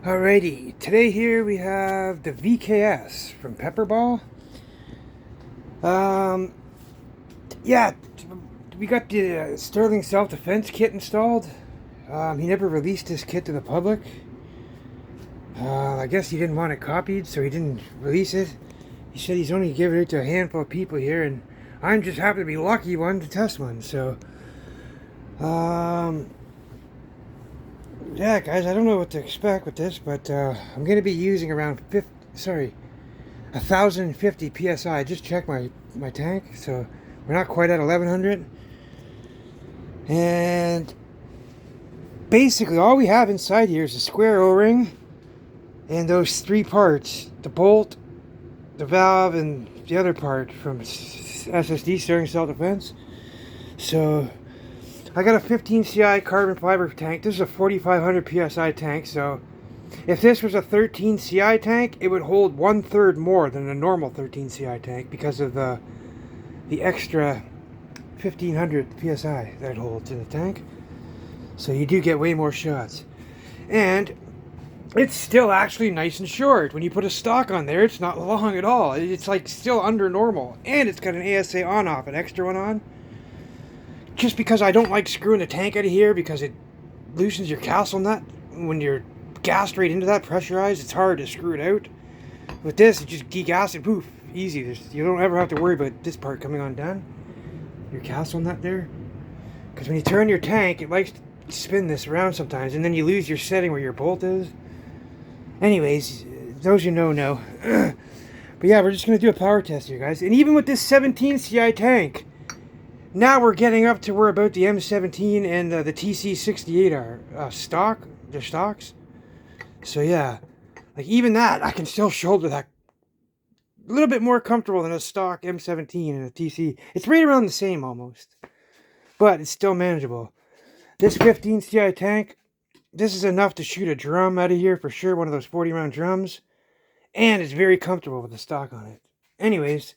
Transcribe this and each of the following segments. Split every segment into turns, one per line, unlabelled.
Alrighty, today here we have the VKS from Pepperball. Um, yeah, we got the Sterling self-defense kit installed. He never released this kit to the public. I guess he didn't want it copied, so he didn't release it. He said he's only giving it to a handful of people here, and I'm just happy to be lucky one to test one. So, um, yeah, guys, I don't know what to expect with this, but I'm gonna be using around 1,050 psi. I just checked my tank, so we're not quite at 1,100. And basically, all we have inside here is a square O-ring and those three parts: the bolt, the valve, and the other part from SSD steering self-defense. So I got a 15 CI carbon fiber tank. This is a 4,500 psi tank. So if this was a 13 CI tank, it would hold 1/3 more than a normal 13 CI tank because of the extra 1,500 psi that it holds in the tank. So you do get way more shots. And it's still actually nice and short. When you put a stock on there, it's not long at all. It's like still under normal. And it's got an ASA on-off, an extra one on. Just because I don't like screwing the tank out of here because it loosens your castle nut. When you're gassed right into that, pressurized, it's hard to screw it out. With this, you just degas it, poof, easy. You don't ever have to worry about this part coming undone. Your castle nut there. Because when you turn your tank, it likes to spin this around sometimes, and then you lose your setting where your bolt is. Anyways, those you know. But yeah, we're just going to do a power test here, guys. And even with this 17 CI tank, now we're getting up to where about the M17 and the TC68 are stock. They're stocks. So yeah, like even that, I can still shoulder that a little bit more comfortable than a stock M17 and a TC. It's right around the same almost, but it's still manageable. This 15 CI tank, this is enough to shoot a drum out of here for sure, one of those 40-round drums, and it's very comfortable with the stock on it. Anyways,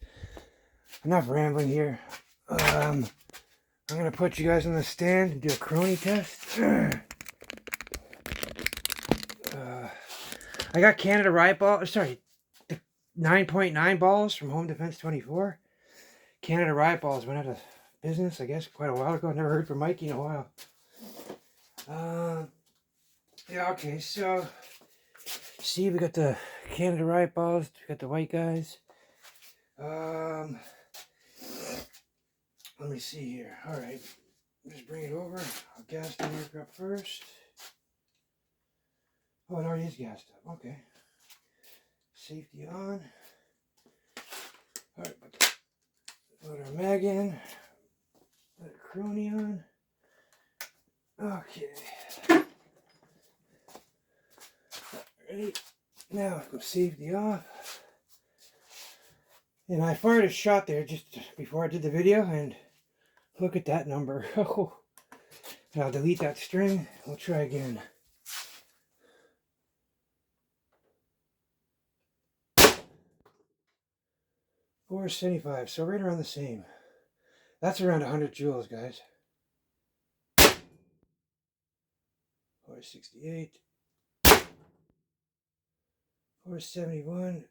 enough rambling here. I'm going to put you guys on the stand and do a crony test. I got Canada Riot Ball, sorry, the 9.9 balls from Home Defense 24. Canada Riot Balls went out of business, I guess, quite a while ago. Never heard from Mikey in a while. Yeah, okay, so see, we got the Canada Riot Balls, we got the white guys. Let me see here. Alright, just bring it over. I'll gas the marker up first. Oh, it already is gassed up. Okay. Safety on. Alright, put our mag in. Put a crony on. Okay. Alright. Now go safety off. And I fired a shot there just before I did the video, and look at that number. Oh. I'll delete that string. We'll try again. $475, so right around the same. That's around 100 joules, guys. 468. 471.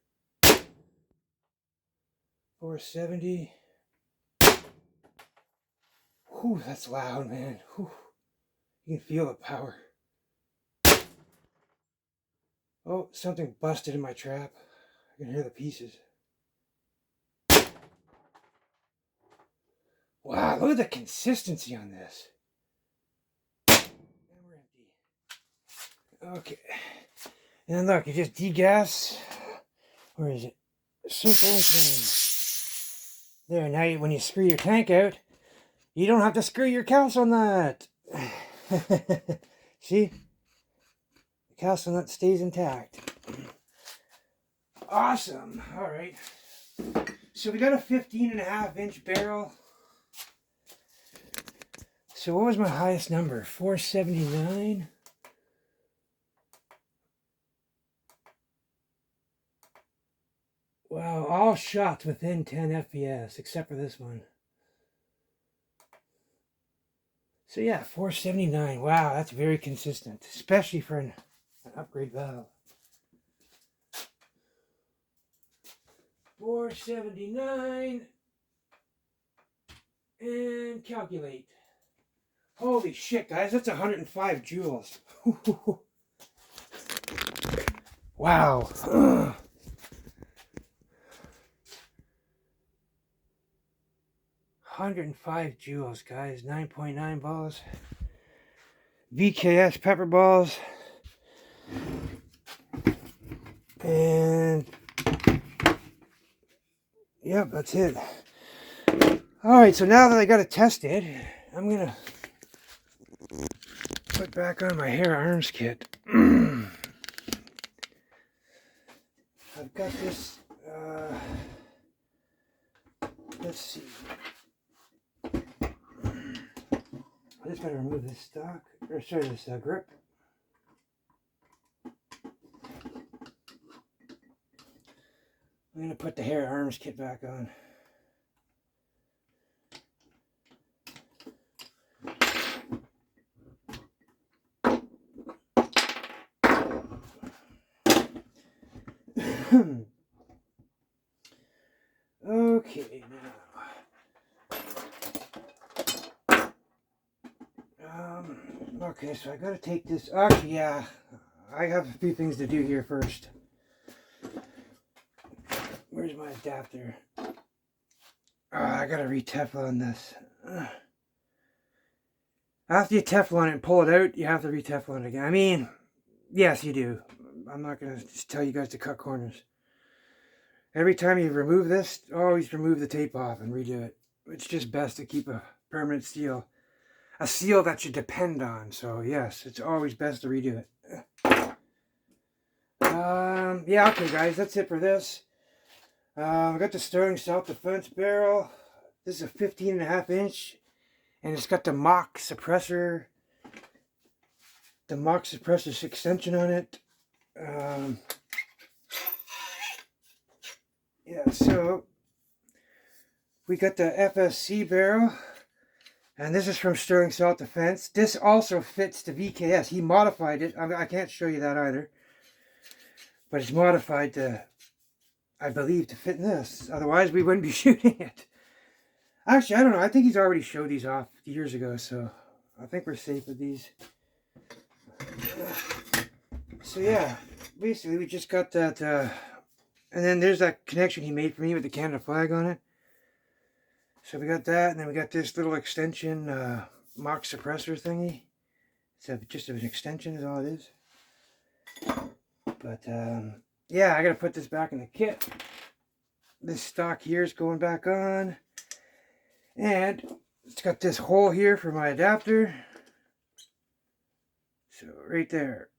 470. Whew, that's loud, man. Whew. You can feel the power. Oh, something busted in my trap. I can hear the pieces. Wow, look at the consistency on this. And we're empty. Okay. And then look, you just degas. Where is it? Simple and clean. There, now when you screw your tank out, you don't have to screw your castle nut. See? The castle nut stays intact. Awesome. Alright. So we got a 15.5-inch barrel. So what was my highest number? 479? Wow, all shots within 10 FPS, except for this one. So yeah, 479. Wow, that's very consistent, especially for an An upgrade valve. 479 and calculate. Holy shit, guys, that's 105 joules. Wow. 105 joules, guys. 9.9 balls. VKS Pepperballs. And yep, that's it. Alright, so now that I got it tested, I'm gonna put back on my hera arms kit. I've got this, let's see. I just gotta remove this stock, or sorry, this grip. I'm gonna put the hera arms kit back on. Okay, now. Okay, so I gotta take this. Actually, yeah, I have a few things to do here first. Where's my adapter? I gotta re-Teflon this. After you Teflon it and pull it out, you have to re-Teflon it again. I mean, yes, you do. I'm not gonna just tell you guys to cut corners. Every time you remove this, always remove the tape off and redo it. It's just best to keep a permanent seal. A seal that you depend on. So yes, it's always best to redo it. Yeah, okay guys, that's it for this. I got the Sterling self-defense barrel. This is a 15.5 inch. And it's got the Mach suppressor. The Mach suppressor extension on it. Yeah, so we got the FSC barrel, and this is from Sterling Self-Defense. This also fits the VKS. He modified it. I can't show you that either, but it's modified to, I believe, to fit in this. Otherwise, we wouldn't be shooting it. Actually, I don't know. I think he's already showed these off years ago, so I think we're safe with these. So yeah, basically we just got that. And then there's that connection he made for me with the Canada flag on it. So we got that, and then we got this little extension Mach suppressor thingy. It's just an extension is all it is. But yeah, I gotta put this back in the kit. This stock here is going back on. And it's got this hole here for my adapter. So right there.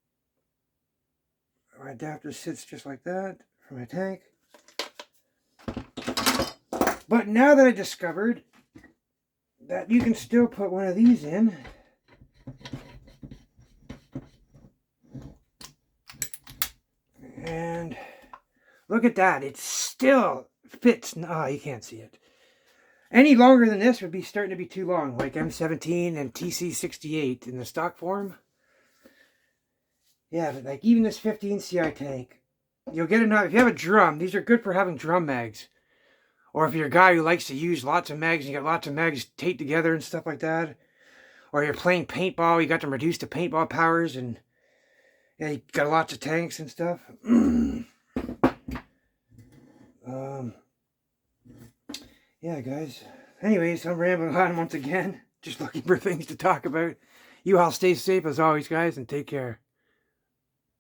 My adapter sits just like that for my tank. But now that I discovered that you can still put one of these in, and look at that, it still fits. Oh, you can't see it. Any longer than this would be starting to be too long, like M17 and TC68 in the stock form. Yeah, but like even this 15 CI tank, you'll get enough. If you have a drum, these are good for having drum mags. Or if you're a guy who likes to use lots of mags, and you got lots of mags taped together and stuff like that. Or you're playing paintball, you got them reduced to paintball powers, and yeah, you got lots of tanks and stuff. Yeah, guys. Anyways, I'm rambling on once again. Just looking for things to talk about. You all stay safe as always, guys, and take care.